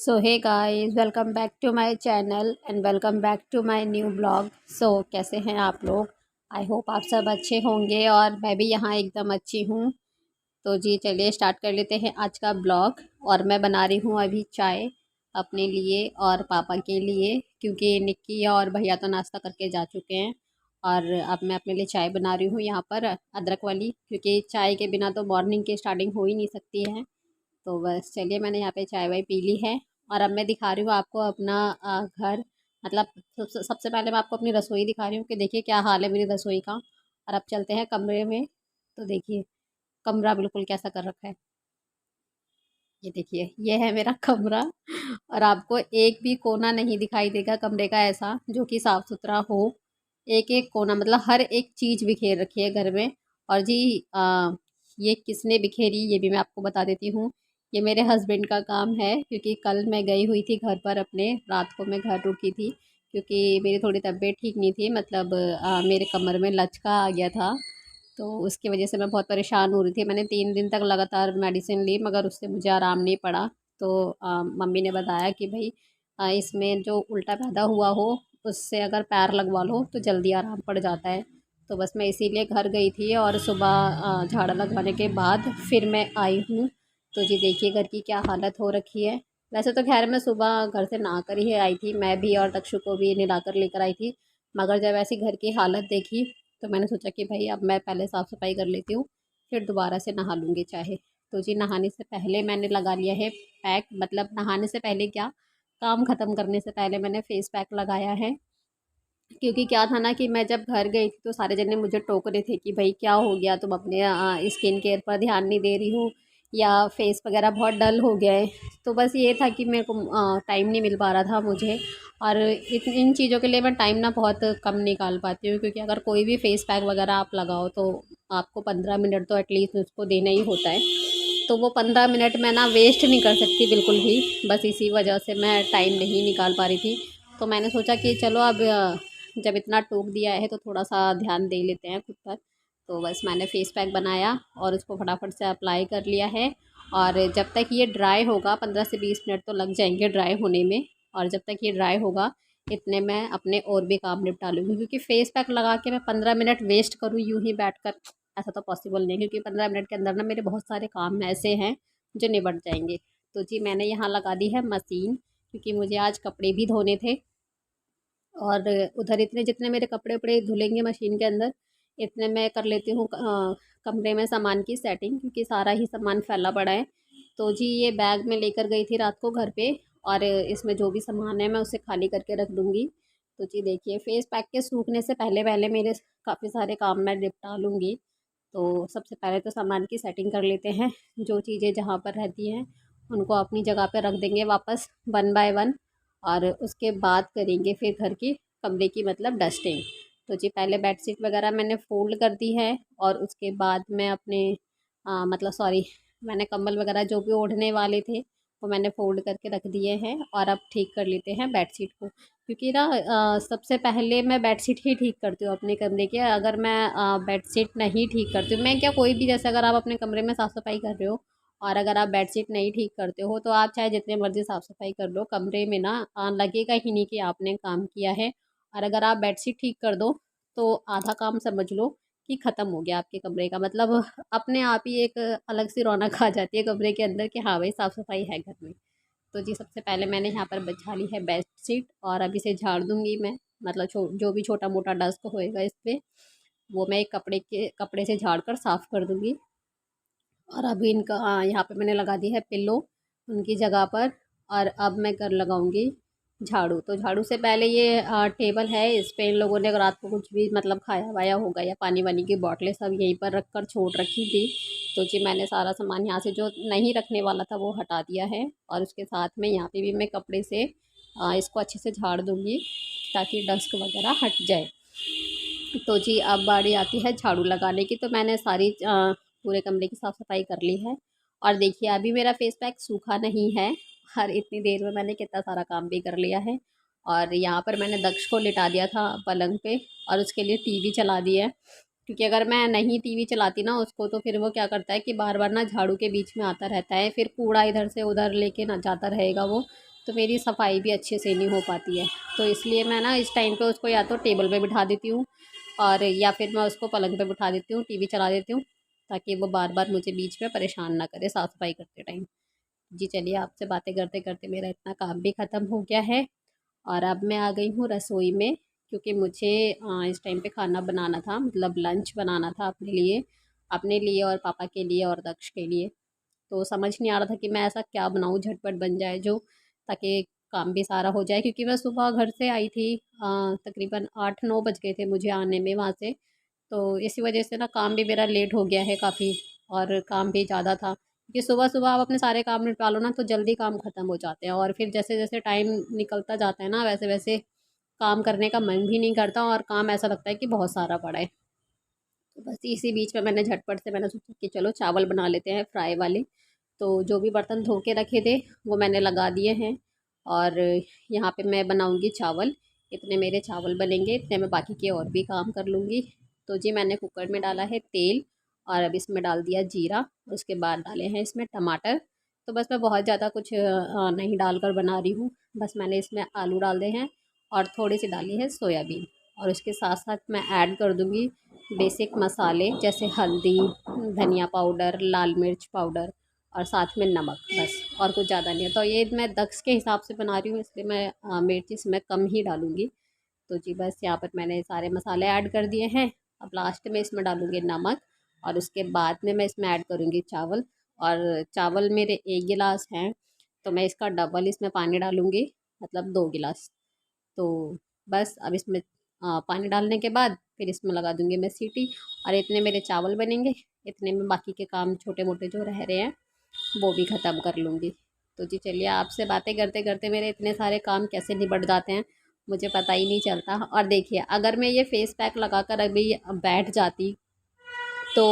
So hey guys, welcome back to my channel and welcome back to my new blog. So कैसे हैं आप लोग? I hope आप सब अच्छे होंगे और मैं भी यहाँ एकदम अच्छी हूँ। तो जी चलिए स्टार्ट कर लेते हैं आज का ब्लॉग। और मैं बना रही हूँ अभी चाय अपने लिए और पापा के लिए, क्योंकि निक्की और भैया तो नाश्ता करके जा चुके हैं। और अब मैं अपने लिए चाय बना रही हूँ यहाँ पर अदरक वाली, क्योंकि चाय के बिना तो मॉर्निंग की स्टार्टिंग हो ही नहीं सकती है। तो बस चलिए मैंने यहाँ पे चाय वाय पी ली है। और अब मैं दिखा रही हूँ आपको अपना घर, मतलब सबसे पहले मैं आपको अपनी रसोई दिखा रही हूँ कि देखिए क्या हाल है मेरी रसोई का। और अब चलते हैं कमरे में। तो देखिए कमरा बिल्कुल कैसा कर रखा है। ये देखिए ये है मेरा कमरा। और आपको एक भी कोना नहीं दिखाई देगा कमरे का ऐसा जो कि साफ़ सुथरा हो। एक एक कोना, मतलब हर एक चीज़ बिखेर रखी है घर में। और जी ये किसने बिखेरी ये भी मैं आपको बता देती हूँ। ये मेरे हस्बैंड का काम है, क्योंकि कल मैं गई हुई थी घर पर अपने, रात को मैं घर रुकी थी क्योंकि मेरी थोड़ी तबीयत ठीक नहीं थी, मतलब मेरे कमर में लचका आ गया था। तो उसकी वजह से मैं बहुत परेशान हो रही थी। मैंने 3 दिन तक लगातार मेडिसिन ली मगर उससे मुझे आराम नहीं पड़ा। तो मम्मी ने बताया कि भई इसमें जो उल्टा पैदा हुआ हो उससे अगर पैर लगवा लो तो जल्दी आराम पड़ जाता है। तो बस मैं इसीलिए घर गई थी और सुबह झाड़ू लगवाने के बाद फिर मैं आई हूँ। तो जी देखिए घर की क्या हालत हो रखी है। वैसे तो ख़ैर मैं सुबह घर से नहा कर ही आई थी, मैं भी और दक्षु को भी नहलाकर लेकर आई थी। मगर जब ऐसी घर की हालत देखी तो मैंने सोचा कि भाई अब मैं पहले साफ़ सफाई कर लेती हूँ, फिर दोबारा से नहा लूँगी चाहे। तो जी नहाने से पहले मैंने लगा लिया है पैक, मतलब नहाने से पहले क्या, काम ख़त्म करने से पहले मैंने फेस पैक लगाया है। क्योंकि क्या था ना कि मैं जब घर गई थी तो सारे जने मुझे टोक रहे थे कि भाई क्या हो गया, तुम अपने स्किन केयर पर ध्यान नहीं दे रही हो या फेस वगैरह बहुत डल हो गया है। तो बस ये था कि मेरे को टाइम नहीं मिल पा रहा था मुझे। और इन चीज़ों के लिए मैं टाइम ना बहुत कम निकाल पाती हूँ, क्योंकि अगर कोई भी फेस पैक वगैरह आप लगाओ तो आपको 15 मिनट तो एटलीस्ट उसको देना ही होता है। तो वो 15 मिनट मैं ना वेस्ट नहीं कर सकती बिल्कुल भी। बस इसी वजह से मैं टाइम नहीं निकाल पा रही थी। तो मैंने सोचा कि चलो अब जब इतना टोक दिया है तो थोड़ा सा ध्यान दे लेते हैं खुद पर। तो बस मैंने फेस पैक बनाया और उसको फटाफट से अप्लाई कर लिया है। और जब तक ये ड्राई होगा 15 से 20 मिनट तो लग जाएंगे ड्राई होने में। और जब तक ये ड्राई होगा इतने मैं अपने और भी काम निपटा लूँगी, क्योंकि फेस पैक लगा के मैं 15 मिनट वेस्ट करूँ यूं ही बैठ कर, ऐसा तो पॉसिबल नहीं है। क्योंकि 15 मिनट के अंदर ना मेरे बहुत सारे काम ऐसे हैं जो निबट जाएंगे। तो जी मैंने यहाँ लगा दी है मशीन, क्योंकि मुझे आज कपड़े भी धोने थे। और उधर इतने जितने मेरे कपड़े उपड़े धुलेंगे मशीन के अंदर, इतने मैं कर लेती हूँ कमरे में सामान की सेटिंग, क्योंकि सारा ही सामान फैला पड़ा है। तो जी ये बैग में लेकर गई थी रात को घर पे, और इसमें जो भी सामान है मैं उसे खाली करके रख दूँगी। तो जी देखिए फेस पैक के सूखने से पहले पहले मेरे काफ़ी सारे काम मैं निपटा लूँगी। तो सबसे पहले तो सामान की सेटिंग कर लेते हैं। जो चीज़ें जहाँ पर रहती हैं उनको अपनी जगह पे रख देंगे वापस वन बाय वन। और उसके बाद करेंगे फिर घर की, कमरे की मतलब डस्टिंग। तो जी पहले बेडशीट वगैरह मैंने फ़ोल्ड कर दी है। और उसके बाद मैं अपने मतलब सॉरी, मैंने कंबल वगैरह जो भी ओढ़ने वाले थे वो मैंने फ़ोल्ड करके रख दिए हैं। और अब ठीक कर लेते हैं बेडशीट को, क्योंकि ना सबसे पहले मैं बेडशीट ही ठीक करती हूँ अपने कमरे के। अगर मैं बेडशीट नहीं ठीक करती हूँ, मैं क्या कोई भी, जैसे अगर आप अपने कमरे में साफ़ सफाई कर रहे हो और अगर आप बेडशीट नहीं ठीक करते हो तो आप चाहे जितने मर्ज़ी साफ़ सफाई कर लो, कमरे में ना लगेगा ही नहीं कि आपने काम किया है। और अगर आप बेडशीट ठीक कर दो तो आधा काम समझ लो कि ख़त्म हो गया आपके कमरे का, मतलब अपने आप ही एक अलग सी रौनक आ जाती है कमरे के अंदर कि हाँ भाई साफ़ सफाई है घर में। तो जी सबसे पहले मैंने यहाँ पर बिछा ली है बेडशीट और अब इसे झाड़ दूँगी मैं। मतलब जो भी छोटा मोटा डस्ट होएगा इस पे, वो मैं एक कपड़े से झाड़ कर साफ़ कर दूँगी। और अभी इनका यहाँ पे मैंने लगा दी है पिल्लो उनकी जगह पर। और अब मैं कर लगाऊंगी झाड़ू। तो झाड़ू से पहले ये टेबल है, इस पे इन लोगों ने रात को कुछ भी मतलब खाया वाया होगा या पानी वानी की बोतलें सब यहीं पर रख कर छोड़ रखी थी। तो जी मैंने सारा सामान यहाँ से जो नहीं रखने वाला था वो हटा दिया है। और उसके साथ में यहाँ पे भी मैं कपड़े से इसको अच्छे से झाड़ दूँगी ताकि डस्ट वगैरह हट जाए। तो जी अब बारी आती है झाड़ू लगाने की। तो मैंने सारी पूरे कमरे की साफ़ सफाई कर ली है। और देखिए अभी मेरा फेस पैक सूखा नहीं है, और इतनी देर में मैंने कितना सारा काम भी कर लिया है। और यहाँ पर मैंने दक्ष को लिटा दिया था पलंग पे और उसके लिए टीवी चला दी है। क्योंकि अगर मैं नहीं टीवी चलाती ना उसको तो फिर वो क्या करता है कि बार बार ना झाड़ू के बीच में आता रहता है, फिर कूड़ा इधर से उधर लेके ना जाता रहेगा वो। तो मेरी सफाई भी अच्छे से नहीं हो पाती है। तो इसलिए मैं ना इस टाइम पे उसको या तो टेबल पे बिठा देती हूँ और या फिर मैं उसको पलंग पे बिठा देती हूँ, टीवी चला देती हूँ, ताकि वो बार बार मुझे बीच में परेशान ना करे साफ़ सफाई करते टाइम। जी चलिए, आपसे बातें करते करते मेरा इतना काम भी ख़त्म हो गया है और अब मैं आ गई हूँ रसोई में, क्योंकि मुझे इस टाइम पे खाना बनाना था, मतलब लंच बनाना था अपने लिए और पापा के लिए और दक्ष के लिए। तो समझ नहीं आ रहा था कि मैं ऐसा क्या बनाऊँ झटपट बन जाए जो, ताकि काम भी सारा हो जाए, क्योंकि मैं सुबह घर से आई थी, तकरीबन 8-9 बज गए थे मुझे आने में वहाँ से। तो इसी वजह से ना काम भी मेरा लेट हो गया है काफ़ी, और काम भी ज़्यादा था, क्योंकि सुबह-सुबह आप अपने सारे काम निपटा लो ना तो जल्दी काम ख़त्म हो जाते हैं, और फिर जैसे-जैसे टाइम निकलता जाता है ना वैसे-वैसे काम करने का मन भी नहीं करता और काम ऐसा लगता है कि बहुत सारा पड़ा है। तो बस इसी बीच में मैंने झटपट से मैंने सोचा कि चलो चावल बना लेते हैं फ्राई वाले। तो जो भी बर्तन धो के रखे थे वो मैंने लगा दिए हैं, और यहाँ पे मैं बनाऊँगी चावल। इतने मेरे चावल बनेंगे, इतने में बाकी के और भी काम कर लूँगी। तो जी मैंने कुकर में डाला है तेल, और अब इसमें डाल दिया जीरा, उसके बाद डाले हैं इसमें टमाटर। तो बस मैं बहुत ज़्यादा कुछ नहीं डालकर बना रही हूँ, बस मैंने इसमें आलू डाल दिए हैं और थोड़ी सी डाली है सोयाबीन, और उसके साथ साथ मैं ऐड कर दूँगी बेसिक मसाले जैसे हल्दी, धनिया पाउडर, लाल मिर्च पाउडर और साथ में नमक, बस और कुछ ज़्यादा नहीं है। तो ये मैं दक्ष के हिसाब से बना रही हूँ, इसलिए मैं मिर्च इसमें कम ही डालूँगी। तो जी बस यहाँ पर मैंने सारे मसाले ऐड कर दिए हैं। अब लास्ट में इसमें डालूँगी नमक, और उसके बाद में मैं इसमें ऐड करूँगी चावल। और चावल मेरे 1 गिलास हैं, तो मैं इसका डबल इसमें पानी डालूँगी, मतलब 2 गिलास। तो बस अब इसमें पानी डालने के बाद फिर इसमें लगा दूँगी मैं सीटी, और इतने मेरे चावल बनेंगे। इतने में बाकी के काम छोटे-मोटे जो रह रहे हैं वो भी ख़त्म कर लूँगी। तो जी चलिए, आपसे बातें करते-करते मेरे इतने सारे काम कैसे निबट जाते हैं मुझे पता ही नहीं चलता। और देखिए, अगर मैं ये फ़ेस पैक लगाकर अभी बैठ जाती तो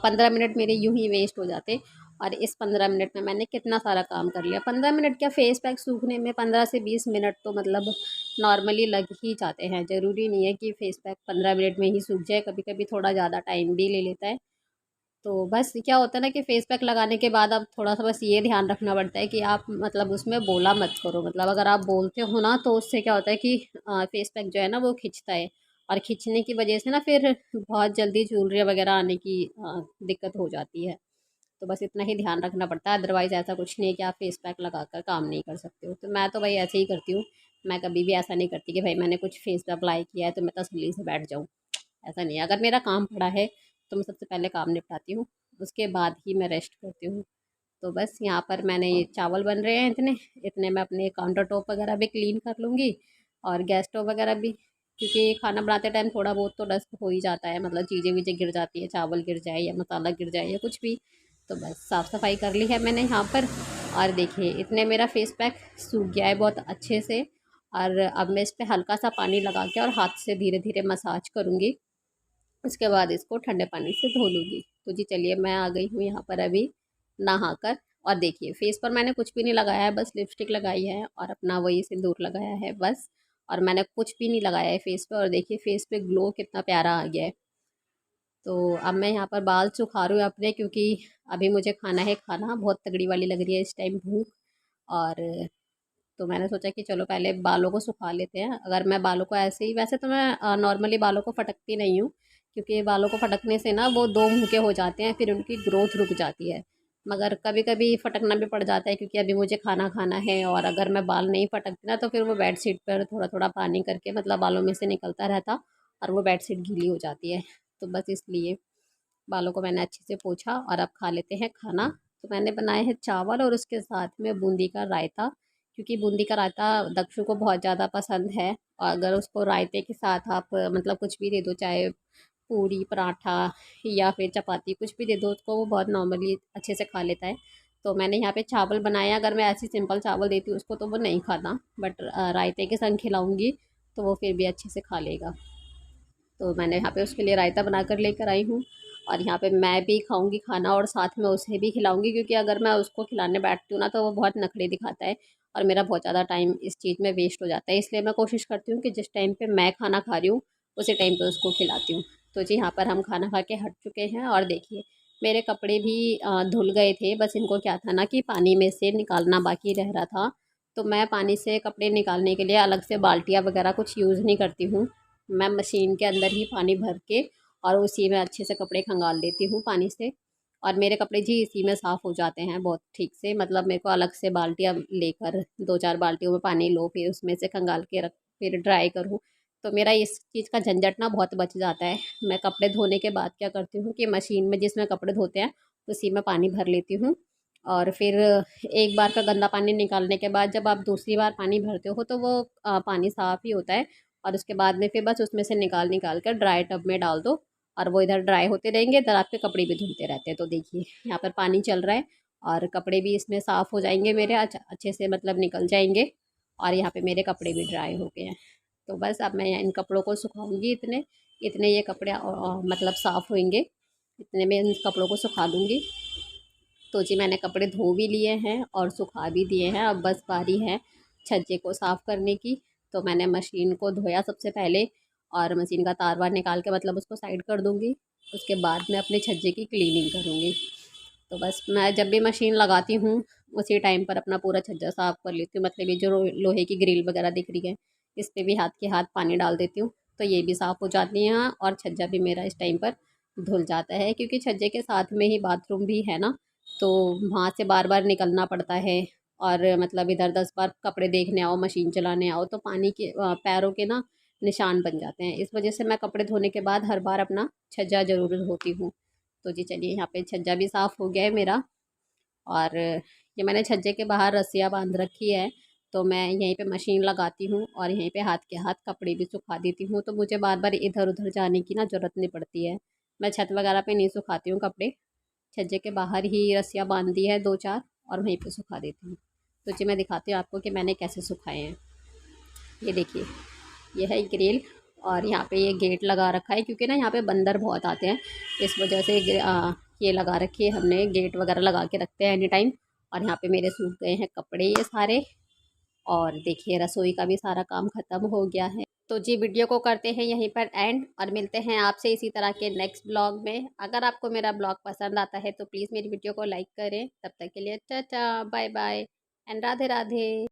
15 मिनट मेरे यूँ ही वेस्ट हो जाते, और इस 15 मिनट में मैंने कितना सारा काम कर लिया। 15 मिनट क्या, फ़ेस पैक सूखने में 15 से 20 मिनट तो मतलब नॉर्मली लग ही जाते हैं। ज़रूरी नहीं है कि फ़ेस पैक 15 मिनट में ही सूख जाए, कभी-कभी थोड़ा ज़्यादा टाइम भी ले लेता है। तो बस क्या होता है ना कि फ़ेस पैक लगाने के बाद अब थोड़ा-सा बस ये ध्यान रखना पड़ता है कि आप मतलब उसमें बोला मत करो। मतलब अगर आप बोलते हो ना तो उससे क्या होता है कि फ़ेस पैक जो है ना वो खिंचता है, और खिंचने की वजह से ना फिर बहुत जल्दी झुर्रियाँ वग़ैरह आने की दिक्कत हो जाती है। तो बस इतना ही ध्यान रखना पड़ता है, अदरवाइज़ ऐसा कुछ नहीं है कि आप फ़ेस पैक लगाकर काम नहीं कर सकते हो। तो मैं तो भाई ऐसे ही करती हूँ। मैं कभी भी ऐसा नहीं करती कि भाई मैंने कुछ फ़ेस पे अप्लाई किया है तो मैं तसल्ली से बैठ जाऊँ। ऐसा नहीं है, अगर मेरा काम पड़ा है तो मैं सबसे पहले काम निपटाती हूँ, उसके बाद ही मैं रेस्ट करती हूँ। तो बस यहाँ पर मैंने ये चावल बन रहे हैं इतने, इतने मैं अपने काउंटर टॉप वगैरह भी क्लीन कर लूँगी, और गैस स्टोव वगैरह भी, क्योंकि खाना बनाते टाइम थोड़ा बहुत तो डस्ट हो ही जाता है, मतलब चीज़ें वीज़ें गिर जाती है, चावल गिर जाए या मसाला गिर जाए या कुछ भी। तो बस साफ़ सफाई कर ली है मैंने यहाँ पर, और देखिए इतने मेरा फेस पैक सूख गया है बहुत अच्छे से। और अब मैं इस पर हल्का सा पानी लगा के और हाथ से धीरे धीरे मसाज करूँगी, उसके बाद इसको ठंडे पानी से धो लूँगी। तो जी चलिए, मैं आ गई हूँ यहाँ पर अभी नहाकर, और देखिए फेस पर मैंने कुछ भी नहीं लगाया है, बस लिपस्टिक लगाई है और अपना वही सिंदूर लगाया है बस, और मैंने कुछ भी नहीं लगाया है फेस पे, और देखिए फेस पे ग्लो कितना प्यारा आ गया है। तो अब मैं यहाँ पर बाल सुखा रही हूँ अपने, क्योंकि अभी मुझे खाना है खाना, बहुत तगड़ी वाली लग रही है इस टाइम भूख। और तो मैंने सोचा कि चलो पहले बालों को सुखा लेते हैं। अगर मैं बालों को ऐसे ही, वैसे तो मैं नॉर्मली बालों को फटकती नहीं हूँ, क्योंकि बालों को फटकने से ना वो दो मुँह के हो जाते हैं, फिर उनकी ग्रोथ रुक जाती है। मगर कभी-कभी फटकना भी पड़ जाता है, क्योंकि अभी मुझे खाना खाना है, और अगर मैं बाल नहीं फटकती ना तो फिर वो बेडशीट पर थोड़ा-थोड़ा पानी करके मतलब बालों में से निकलता रहता, और वो बेडशीट गीली हो जाती है। तो बस इसलिए बालों को मैंने अच्छे से पोंछा, और अब खा लेते हैं खाना। तो मैंने बनाए हैं चावल और उसके साथ में बूंदी का रायता, क्योंकि बूंदी का रायता दक्षु को बहुत ज़्यादा पसंद है, और अगर उसको रायते के साथ आप मतलब कुछ भी दे दो, चाहे पूरी, पराठा या फिर चपाती, कुछ भी दे दो उसको, वो बहुत नॉर्मली अच्छे से खा लेता है। तो मैंने यहाँ पे चावल बनाए, अगर मैं ऐसे सिंपल चावल देती हूँ उसको तो वो नहीं खाता, बट रायते के संग खिलाऊँगी तो वो फिर भी अच्छे से खा लेगा। तो मैंने यहाँ पे उसके लिए रायता बनाकर लेकर आई हूँ, और यहाँ पे मैं भी खाऊंगी खाना और साथ में उसे भी खिलाऊंगी, क्योंकि अगर मैं उसको खिलाने बैठती हूँ ना तो वो बहुत नखरे दिखाता है, और मेरा बहुत ज़्यादा टाइम इस चीज़ में वेस्ट हो जाता है। इसलिए मैं कोशिश करती हूँ कि जिस टाइम पे मैं खाना खा रही हूँ उसी टाइम पे उसको खिलाती हूँ। तो जी यहाँ पर हम खाना खा के हट चुके हैं, और देखिए मेरे कपड़े भी धुल गए थे, बस इनको क्या था ना कि पानी में से निकालना बाकी रह रहा था। तो मैं पानी से कपड़े निकालने के लिए अलग से बाल्टियाँ वगैरह कुछ यूज़ नहीं करती हूँ। मैं मशीन के अंदर ही पानी भर के और उसी में अच्छे से कपड़े खंगाल देती हूँ पानी से, और मेरे कपड़े जी इसी में साफ़ हो जाते हैं बहुत ठीक से। मतलब मेरे को अलग से बाल्टियाँ लेकर 2-4 बाल्टियों में पानी लो, फिर उसमें से खंगाल के रख, फिर ड्राई करूँ, तो मेरा इस चीज़ का झंझट ना बहुत बच जाता है। मैं कपड़े धोने के बाद क्या करती हूँ कि मशीन में जिसमें कपड़े धोते हैं उसी में पानी भर लेती हूँ, और फिर एक बार का गंदा पानी निकालने के बाद जब आप दूसरी बार पानी भरते हो तो वो पानी साफ़ ही होता है। और उसके बाद में फिर बस उसमें से निकाल निकाल कर ड्राई टब में डाल दो, और वो इधर ड्राई होते रहेंगे, इधर आपके कपड़े भी धुलते रहते हैं। तो देखिए यहाँ पर पानी चल रहा है और कपड़े भी इसमें साफ़ हो जाएंगे मेरे, अच्छे से मतलब निकल जाएंगे, और यहाँ पे मेरे कपड़े भी ड्राई हो गए हैं। तो बस अब मैं इन कपड़ों को सुखाऊंगी, इतने इतने ये कपड़े मतलब साफ़ होंगे, इतने में इन कपड़ों को सुखा दूँगी। तो जी मैंने कपड़े धो भी लिए हैं और सुखा भी दिए हैं, अब बस बारी है छज्जे को साफ़ करने की। तो मैंने मशीन को धोया सबसे पहले, और मशीन का तार वार निकाल के मतलब उसको साइड कर दूँगी। उसके बाद मैं अपने छज्जे की क्लीनिंग करूँगी। तो बस मैं जब भी मशीन लगाती हूँ उसी टाइम पर अपना पूरा छज्जा साफ़ कर लेती हूँ। मतलब ये जो लोहे की ग्रिल वगैरह दिख रही है इस पे भी हाथ के हाथ पानी डाल देती हूँ, तो ये भी साफ़ हो जाती हैं, और छज्जा भी मेरा इस टाइम पर धुल जाता है, क्योंकि छज्जे के साथ में ही बाथरूम भी है ना, तो वहाँ से बार बार निकलना पड़ता है। और मतलब इधर 10 बार कपड़े देखने आओ, मशीन चलाने आओ, तो पानी के पैरों के ना निशान बन जाते हैं। इस वजह से मैं कपड़े धोने के बाद हर बार अपना छज्जा ज़रूर धोती हूँ। तो जी चलिए यहाँ पे छज्जा भी साफ़ हो गया है मेरा, और ये मैंने छज्जे के बाहर रस्सियाँ बांध रखी है, तो मैं यहीं पे मशीन लगाती हूँ और यहीं पे हाथ के हाथ कपड़े भी सुखा देती हूँ, तो मुझे बार बार इधर उधर जाने की ना ज़रूरत नहीं पड़ती है। मैं छत वगैरह पे नहीं सुखाती हूँ कपड़े, छज्जे के बाहर ही रस्सियाँ बांध दी है 2-4, और वहीं पे सुखा देती हूँ। तो जी मैं दिखाती हूँ आपको कि मैंने कैसे सुखाए हैं। ये देखिए, ये है ग्रिल, और यहाँ पे ये गेट लगा रखा है क्योंकि ना यहाँ पे बंदर बहुत आते हैं, इस वजह से ये लगा रखी है हमने, गेट वगैरह लगा के रखते हैं एनी टाइम। और यहाँ पे मेरे सूख गए हैं कपड़े ये सारे, और देखिए रसोई का भी सारा काम ख़त्म हो गया है। तो जी वीडियो को करते हैं यहीं पर एंड, और मिलते हैं आपसे इसी तरह के नेक्स्ट ब्लॉग में। अगर आपको मेरा ब्लॉग पसंद आता है तो प्लीज़ मेरी वीडियो को लाइक करें। तब तक के लिए tata bye bye and Radhe Radhe.